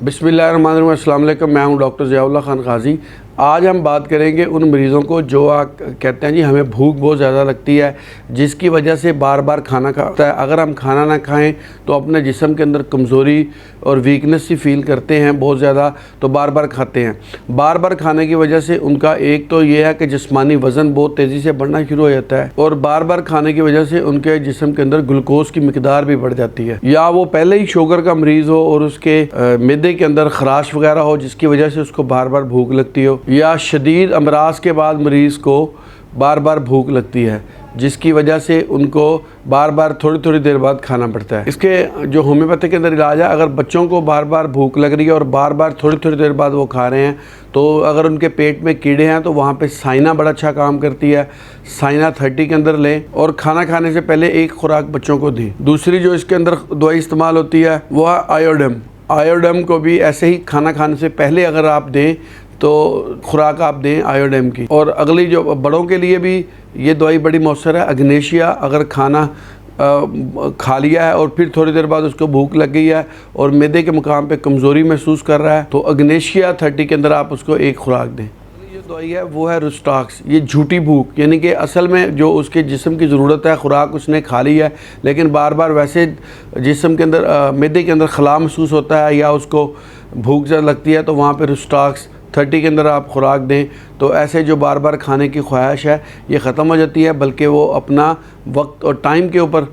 बिस्मिल्लाहिर्रहमानिर्रहीम, अस्सलाम वालेकुम। मैं हूं डॉक्टर ज़ियाउल्लाह खान गाज़ी। आज हम बात करेंगे उन मरीज़ों को जो कहते हैं जी हमें भूख बहुत ज़्यादा लगती है, जिसकी वजह से बार बार खाना खाता है। अगर हम खाना ना खाएं तो अपने जिस्म के अंदर कमज़ोरी और वीकनेस सी फील करते हैं बहुत ज़्यादा, तो बार बार खाते हैं। बार बार खाने की वजह से उनका एक तो ये है कि जिस्मानी वज़न बहुत तेज़ी से बढ़ना शुरू हो जाता है, और बार बार खाने की वजह से उनके जिस्म के अंदर ग्लूकोज की मिकदार भी बढ़ जाती है। या वो पहले ही शुगर का मरीज़ हो और उसके मैदे के अंदर खराश वगैरह हो, जिसकी वजह से उसको बार बार भूख लगती हो, या शदीद अमराज के बाद मरीज़ को बार बार भूख लगती है, जिसकी वजह से उनको बार बार थोड़ी थोड़ी देर बाद खाना पड़ता है। इसके जो होम्योपैथी के अंदर इलाज है, अगर बच्चों को बार बार भूख लग रही है और बार बार थोड़ी थोड़ी देर बाद वो खा रहे हैं, तो अगर उनके पेट में कीड़े हैं तो वहाँ पे साइना बड़ा अच्छा काम करती है। साइना 30 के अंदर लें और खाना खाने से पहले एक खुराक बच्चों को दें। दूसरी जो इसके अंदर दवाई इस्तेमाल होती है वो है आयोडम। आयोडम को भी ऐसे ही खाना खाने से पहले अगर आप दें तो खुराक आप दें आयोडम की। और अगली जो बड़ों के लिए भी ये दवाई बड़ी मौसर है, अग्नेशिया। अगर खाना खा लिया है और फिर थोड़ी देर बाद उसको भूख लग गई है और मैदे के मुकाम पे कमज़ोरी महसूस कर रहा है, तो अग्नेशिया 30 के अंदर आप उसको एक खुराक दें। ये दवाई है वो है रुस्टॉक्स। ये झूठी भूख, यानी कि असल में जो उसके जिस्म की ज़रूरत है खुराक उसने खा ली है, लेकिन बार बार वैसे जिस्म के अंदर मैदे के अंदर खला महसूस होता है या उसको भूख ज़्यादा लगती है, तो वहाँ पर रुस्टॉक्स 30 के अंदर आप खुराक दें। तो ऐसे जो बार बार खाने की ख्वाहिश है ये ख़त्म हो जाती है, बल्कि वो अपना वक्त और टाइम के ऊपर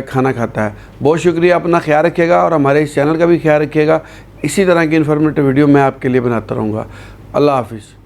खाना खाता है। बहुत शुक्रिया, अपना ख्याल रखिएगा और हमारे इस चैनल का भी ख्याल रखिएगा। इसी तरह की इन्फॉर्मेटिव वीडियो मैं आपके लिए बनाता रहूँगा। अल्लाह हाफिज़।